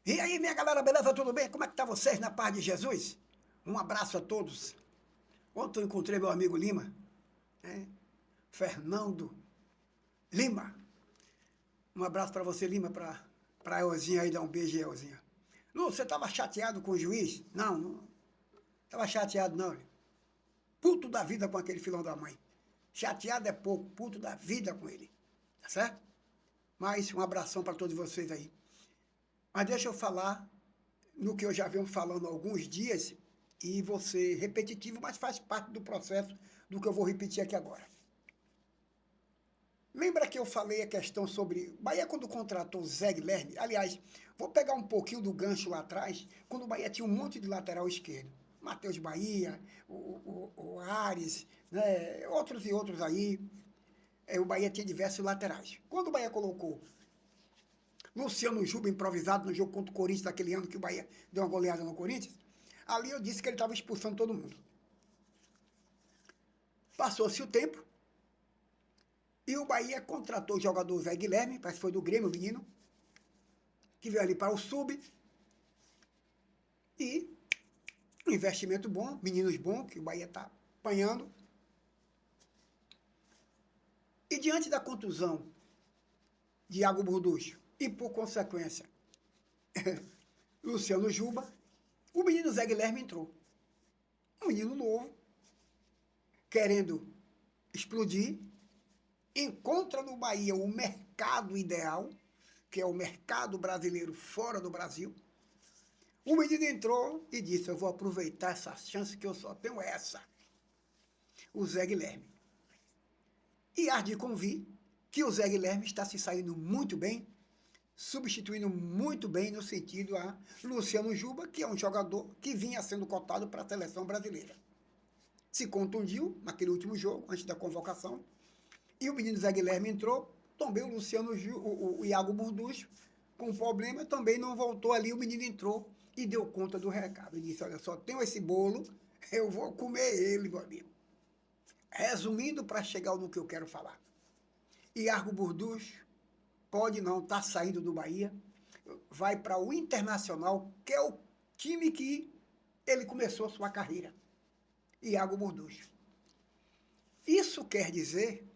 E aí, minha galera, beleza? Tudo bem? Como é que tá vocês na paz de Jesus? Um abraço a todos. Ontem eu encontrei meu amigo Lima, né? Fernando Lima. Um abraço para você, Lima, para Elzinha aí, dar um beijo aí, Elzinha. Lu, você tava chateado com o juiz? Não, não tava chateado não. Puto da vida com aquele filão da mãe. Chateado é pouco, puto da vida com ele. Tá certo? Mas um abração para todos vocês aí. Mas deixa eu falar no que eu já venho falando há alguns dias, e vou ser repetitivo, mas faz parte do processo do que eu vou repetir aqui agora. Lembra que eu falei a questão sobre Bahia quando contratou o Zé Guilherme? Aliás, vou pegar um pouquinho do gancho lá atrás, quando o Bahia tinha um monte de lateral esquerdo. Matheus Bahia, o Ares, né, outros e outros aí. O Bahia tinha diversos laterais. Quando o Bahia colocou Luciano Juba improvisado no jogo contra o Corinthians daquele ano que o Bahia deu uma goleada no Corinthians, ali eu disse que ele estava expulsando todo mundo. Passou-se o tempo e o Bahia contratou o jogador Zé Guilherme, parece que foi do Grêmio, o menino, que veio ali para o Sub, e um investimento bom, meninos bons, que o Bahia está apanhando. E diante da contusão de Iago Burducho e, por consequência, Luciano Juba, o menino Zé Guilherme entrou. Um menino novo, querendo explodir, encontra no Bahia o mercado ideal, que é o mercado brasileiro fora do Brasil. O menino entrou e disse, eu vou aproveitar essa chance que eu só tenho essa. O Zé Guilherme. E há de convir que o Zé Guilherme está se saindo muito bem, substituindo muito bem no sentido a Luciano Juba, que é um jogador que vinha sendo cotado para a seleção brasileira. Se contundiu naquele último jogo, antes da convocação, e o menino Zé Guilherme entrou, também o Luciano o Iago Burducho, com problema, também não voltou ali, o menino entrou e deu conta do recado. Ele disse, olha, só tenho esse bolo, eu vou comer ele, meu amigo. Resumindo, para chegar no que eu quero falar. Iago Burducho pode não estar saindo do Bahia, vai para o Internacional, que é o time que ele começou a sua carreira. Iago Burducho. Isso quer dizer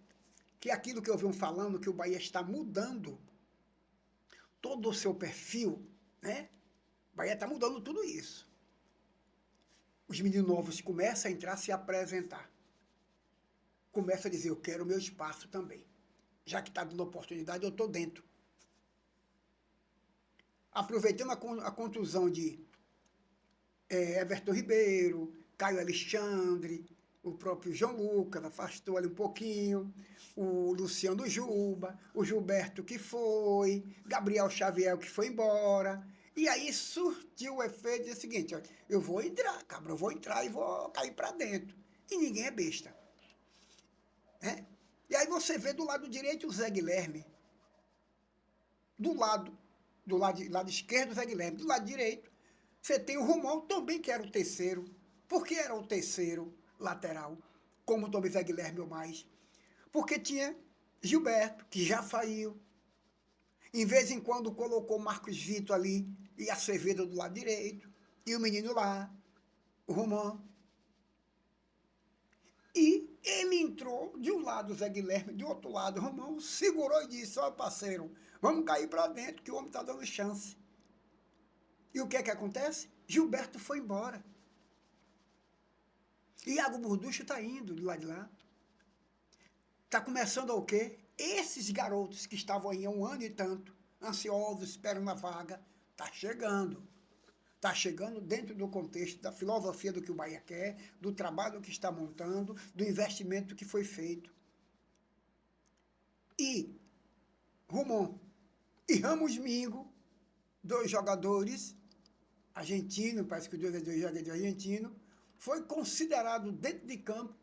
que aquilo que eu venho falando, que o Bahia está mudando todo o seu perfil, né? O Bahia está mudando tudo isso. Os meninos novos começam a entrar, a se apresentar. Começa a dizer, eu quero o meu espaço também. Já que está dando oportunidade, eu estou dentro. Aproveitando a contusão de Everton Ribeiro, Caio Alexandre, o próprio João Lucas afastou ali um pouquinho, o Luciano Juba, o Gilberto que foi, Gabriel Xavier que foi embora. E aí surtiu o efeito do seguinte, ó, eu vou entrar, cabra, eu vou entrar e vou cair para dentro. E ninguém é besta. Né? E aí você vê do lado direito o Zé Guilherme, do lado esquerdo o Zé Guilherme, do lado direito você tem o Romão também, que era o terceiro. Por que era o terceiro lateral, como também Zé Guilherme ou mais? Porque tinha Gilberto, que já saiu. Em vez em quando colocou Marcos Vitor ali e Acevedo do lado direito. E o menino lá, o Romão. E ele entrou de um lado o Zé Guilherme, de outro lado o Romão, segurou e disse, ó parceiro, vamos cair para dentro que o homem está dando chance. E o que é que acontece? Gilberto foi embora. Iago Burducho está indo do lado de lá. Está começando o quê? Esses garotos que estavam aí há um ano e tanto, ansiosos, esperando a vaga, está chegando. Está chegando dentro do contexto da filosofia do que o Bahia quer, do trabalho que está montando, do investimento que foi feito. E Romão e Ramos Mingo, dois jogadores argentinos, parece que dois jogadores argentinos, foi considerado dentro de campo,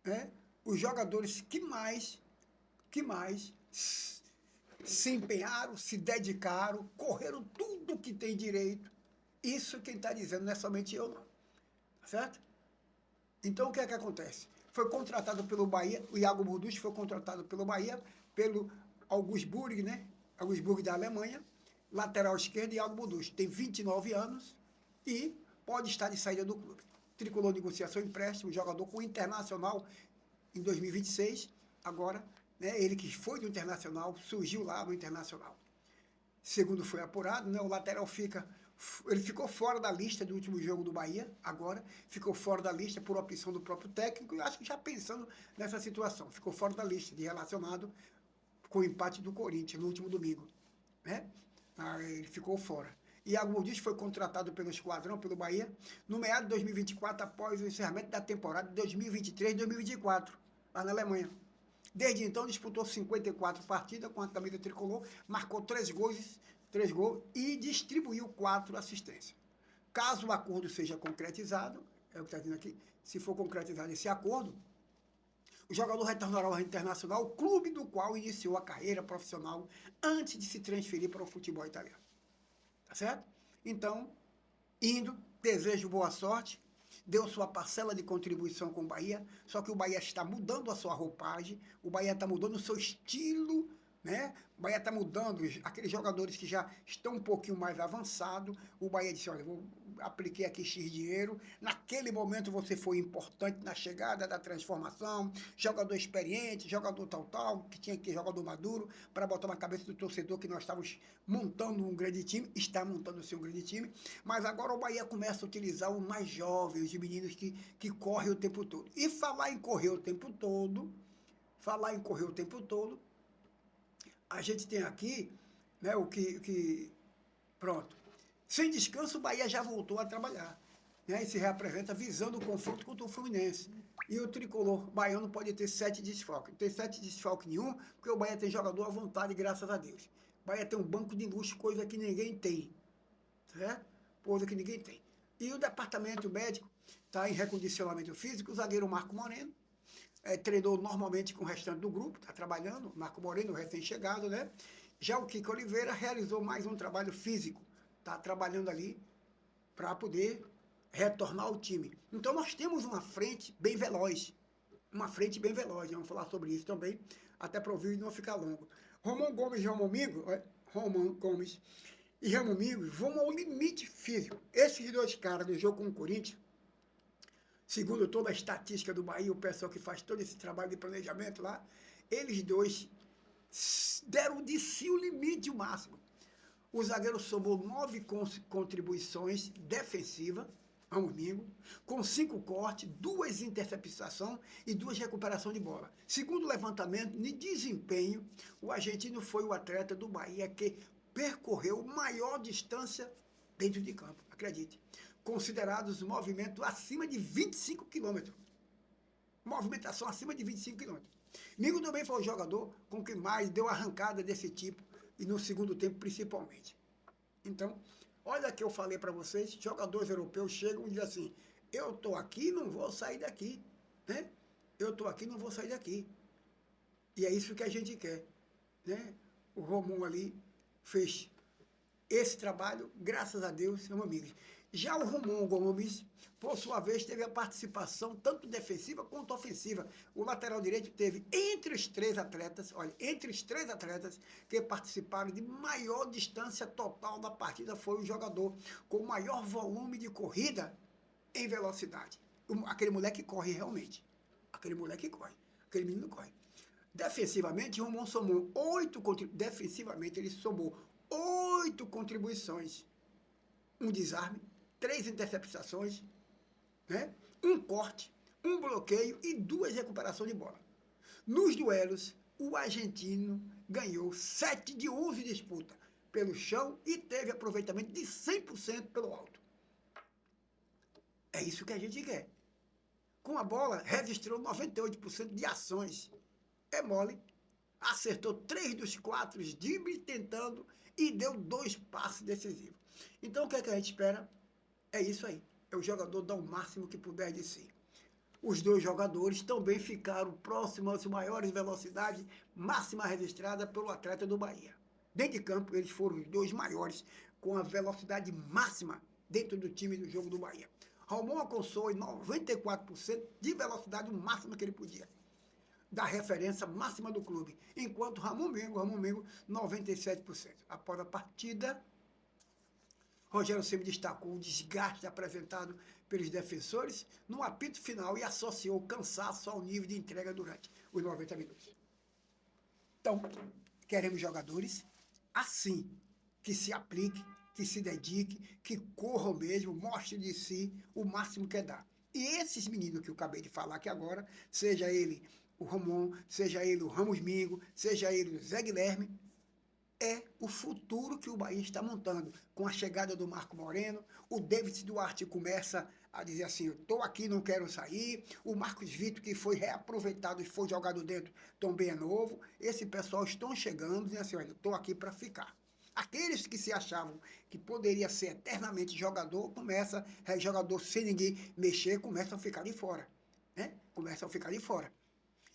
né, os jogadores que mais se empenharam, se dedicaram, correram tudo que tem direito. Isso quem está dizendo não é somente eu, não. Certo? Então o que é que acontece? Foi contratado pelo Bahia, o Iago Burducho foi contratado pelo Bahia, pelo Augsburg, né? Augsburg da Alemanha, lateral esquerdo, Iago Buduz, tem 29 anos e pode estar de saída do clube. Tricolor negociação empréstimo, jogador com o Internacional em 2026, agora, né, ele que foi do Internacional, surgiu lá no Internacional. Segundo foi apurado, né, o lateral ele ficou fora da lista do último jogo do Bahia, agora, ficou fora da lista por opção do próprio técnico, e acho que já pensando nessa situação, ficou fora da lista de relacionado com o empate do Corinthians no último domingo, né? Ele ficou fora. Iago Buduz foi contratado pelo Esquadrão, pelo Bahia, no meado de 2024, após o encerramento da temporada de 2023-2024, lá na Alemanha. Desde então, disputou 54 partidas com a camisa tricolor, marcou 3 gols e distribuiu 4 assistências. Caso o acordo seja concretizado, é o que está dizendo aqui, se for concretizado esse acordo, o jogador retornará ao Internacional, o clube do qual iniciou a carreira profissional antes de se transferir para o futebol italiano. Tá certo? Então, indo, desejo boa sorte, deu sua parcela de contribuição com o Bahia, só que o Bahia está mudando a sua roupagem, o Bahia está mudando o seu estilo, né? O Bahia está mudando, aqueles jogadores que já estão um pouquinho mais avançados, o Bahia disse, olha, apliquei aqui X dinheiro, naquele momento você foi importante na chegada da transformação, jogador experiente, jogador tal, que tinha que jogador maduro, para botar na cabeça do torcedor que nós estávamos montando um grande time, está montando sim um grande time, mas agora o Bahia começa a utilizar os mais jovens, os meninos que correm o tempo todo. E falar em correr o tempo todo, a gente tem aqui, né, pronto. Sem descanso, o Bahia já voltou a trabalhar, né, e se reapresenta visando o confronto contra o Fluminense. E o tricolor baiano pode ter 7 desfalques. Não tem 7 desfalques nenhum, porque o Bahia tem jogador à vontade, graças a Deus. O Bahia tem um banco de luxo, coisa que ninguém tem, certo? Coisa que ninguém tem. E o departamento médico está em recondicionamento físico, o zagueiro Marco Moreno, treinou normalmente com o restante do grupo, está trabalhando, Marco Moreno, recém-chegado, né? Já o Kiko Oliveira realizou mais um trabalho físico, está trabalhando ali para poder retornar ao time. Então nós temos uma frente bem veloz, vamos falar sobre isso também, até para o vídeo não ficar longo. Romão Gomes e Ramon Mingo vão ao limite físico. Esses dois caras do jogo com o Corinthians, segundo toda a estatística do Bahia, o pessoal que faz todo esse trabalho de planejamento lá, eles dois deram de si o limite o máximo. O zagueiro somou 9 contribuições defensivas, Mingo, com 5 cortes, 2 interceptações e 2 recuperações de bola. Segundo o levantamento de desempenho, o argentino foi o atleta do Bahia que percorreu maior distância dentro de campo, acredite. Considerados movimentos acima de 25 km. Movimentação acima de 25 km. Mingo também foi o jogador com que mais deu arrancada desse tipo, e no segundo tempo principalmente. Então, olha que eu falei para vocês, jogadores europeus chegam e dizem assim, eu estou aqui, não vou sair daqui, né? Eu estou aqui, não vou sair daqui. E é isso que a gente quer, né? O Romão ali fez esse trabalho, graças a Deus, meus amigos. Já o Romão Gomes, por sua vez, teve a participação tanto defensiva quanto ofensiva. O lateral direito teve entre os 3 atletas, que participaram de maior distância total da partida, foi o jogador com maior volume de corrida em velocidade. Aquele moleque corre realmente. Aquele menino corre. Defensivamente, o Romão somou 8 contribuições. Um desarme, 3 interceptações, né? Um corte, um bloqueio e 2 recuperações de bola. Nos duelos, o argentino ganhou 7 de 11 disputas pelo chão e teve aproveitamento de 100% pelo alto. É isso que a gente quer. Com a bola, registrou 98% de ações. É mole. Acertou 3 dos 4 dribles tentando e deu 2 passes decisivos. Então, o que é que a gente espera? É isso aí. É o jogador dar o máximo que puder de si. Os 2 jogadores também ficaram próximos às maiores velocidades máxima registrada pelo atleta do Bahia. Dentro de campo, eles foram os 2 maiores com a velocidade máxima dentro do time do jogo do Bahia. Romão alcançou 94% de velocidade máxima que ele podia, da referência máxima do clube, enquanto Ramon Mingo, 97%. Após a partida, Rogério Ceni destacou o desgaste apresentado pelos defensores no apito final e associou o cansaço ao nível de entrega durante os 90 minutos. Então, queremos jogadores assim, que se aplique, que se dedique, que corram mesmo, mostre de si o máximo que dá. E esses meninos que eu acabei de falar aqui agora, seja ele o Ramon, seja ele o Ramos Mingo, seja ele o Zé Guilherme, é o futuro que o Bahia está montando. Com a chegada do Marco Moreno, o David Duarte começa a dizer assim, eu estou aqui, não quero sair. O Marcos Vitor, que foi reaproveitado e foi jogado dentro, também é novo. Esse pessoal estão chegando e assim, olha, estou aqui para ficar. Aqueles que se achavam que poderia ser eternamente jogador, jogador sem ninguém mexer, começam a ficar de fora. Né? Começam a ficar de fora.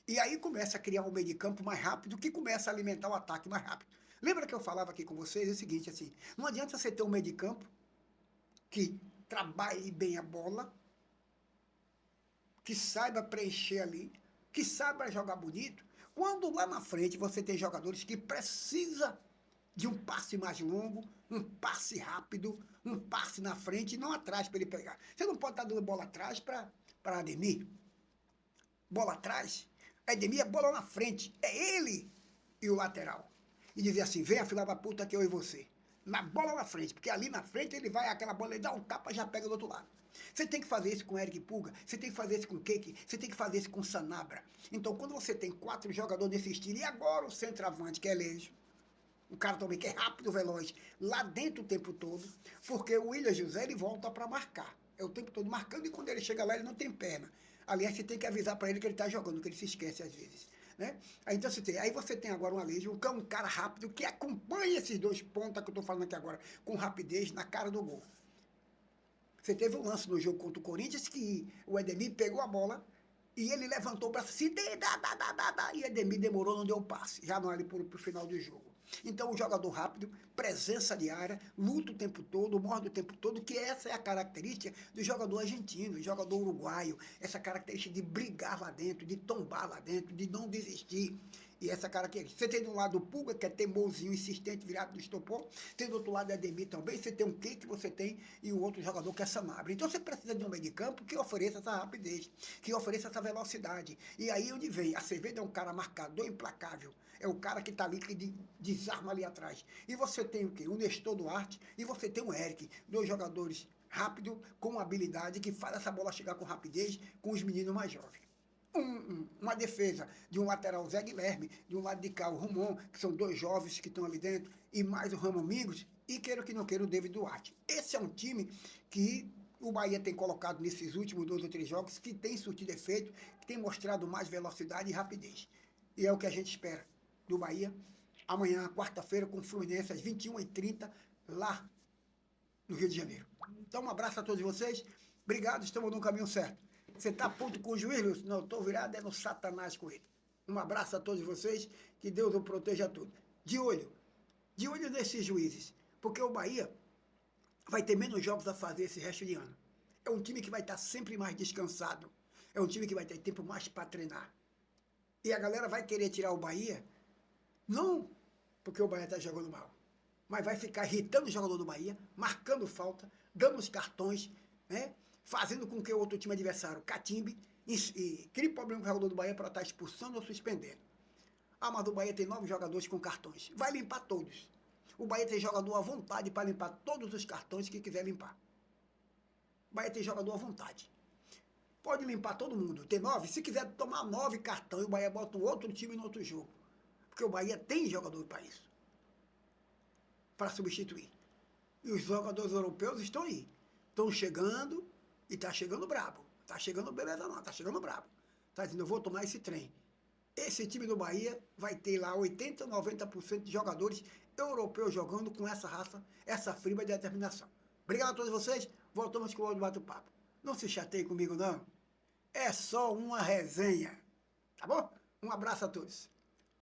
E aí começa a criar um meio de campo mais rápido, que começa a alimentar o ataque mais rápido. Lembra que eu falava aqui com vocês? É o seguinte, assim, não adianta você ter um meio de campo que trabalhe bem a bola, que saiba preencher ali, que saiba jogar bonito, quando lá na frente você tem jogadores que precisam de um passe mais longo, um passe rápido, um passe na frente e não atrás para ele pegar. Você não pode estar dando bola atrás para Ademir. Bola atrás. Ademir é bola na frente. É ele e o lateral. E dizer assim, venha filha da puta que eu e você. Na bola na frente, porque ali na frente ele vai, aquela bola, ele dá um tapa e já pega do outro lado. Você tem que fazer isso com o Eric Pulga, você tem que fazer isso com o Cake, você tem que fazer isso com o Sanabra. Então, quando você tem 4 jogadores desse estilo, e agora o centroavante, que é Lejo, um cara também que é rápido, veloz, lá dentro o tempo todo, porque o William José, ele volta para marcar. É o tempo todo marcando e quando ele chega lá, ele não tem perna. Aliás, você tem que avisar para ele que ele está jogando, que ele se esquece às vezes. Né? Então, aí você tem agora um Alejo, que é um cara rápido, que acompanha esses 2 pontas que eu estou falando aqui agora, com rapidez na cara do gol. Você teve um lance no jogo contra o Corinthians que o Ademir pegou a bola e ele levantou o braço assim, e Ademir demorou, não deu passe, já não ali para o final do jogo. Então, o jogador rápido, presença de área, luta o tempo todo, morde o tempo todo, que essa é a característica do jogador argentino, do jogador uruguaio, essa característica de brigar lá dentro, de tombar lá dentro, de não desistir. E essa característica. Você tem de um lado o Pulga, que é teimosinho, insistente, virado do estopor. Tem do outro lado o Ademir também. Você tem um que você tem e o outro jogador que é Sanabria. Então você precisa de um meio de campo que ofereça essa rapidez, que ofereça essa velocidade. E aí onde vem? Acevedo é um cara marcador implacável. É o cara que está ali, que desarma ali atrás. E você tem o quê? O Nestor Duarte e você tem o Eric. 2 jogadores rápido, com habilidade, que faz essa bola chegar com rapidez com os meninos mais jovens. Uma defesa de um lateral Zé Guilherme, de um lado de cá o Romão, que são 2 jovens que estão ali dentro, e mais o Ramon Mingos, e queira que não queira o David Duarte. Esse é um time que o Bahia tem colocado nesses últimos 2 ou 3 jogos, que tem surtido efeito, que tem mostrado mais velocidade e rapidez. E é o que a gente espera do Bahia, amanhã, quarta-feira, com o Fluminense, às 21h30, lá no Rio de Janeiro. Então, um abraço a todos vocês. Obrigado, estamos no caminho certo. Você está puto com o juiz, Lúcio? Não, estou virado é no Satanás com ele. Um abraço a todos vocês, que Deus o proteja a todos. De olho nesses juízes, porque o Bahia vai ter menos jogos a fazer esse resto de ano. É um time que vai estar sempre mais descansado. É um time que vai ter tempo mais para treinar. E a galera vai querer tirar o Bahia, não porque o Bahia está jogando mal, mas vai ficar irritando o jogador do Bahia, marcando falta, dando os cartões, né? Fazendo com que o outro time adversário catimbe e crie problema com o jogador do Bahia para estar expulsando ou suspendendo. Ah, mas o Bahia tem 9 jogadores com cartões. Vai limpar todos. O Bahia tem jogador à vontade para limpar todos os cartões que quiser limpar. O Bahia tem jogador à vontade. Pode limpar todo mundo. Tem 9. Se quiser tomar 9 cartões, o Bahia bota um outro time no outro jogo. Porque o Bahia tem jogador para isso. Para substituir. E os jogadores europeus estão aí. Estão chegando e está chegando brabo. Está chegando beleza não, está chegando brabo. Está dizendo, eu vou tomar esse trem. Esse time do Bahia vai ter lá 80%, 90% de jogadores europeus jogando com essa raça, essa fibra de determinação. Obrigado a todos vocês. Voltamos com o outro bate-papo. Não se chateiem comigo, não. É só uma resenha. Tá bom? Um abraço a todos.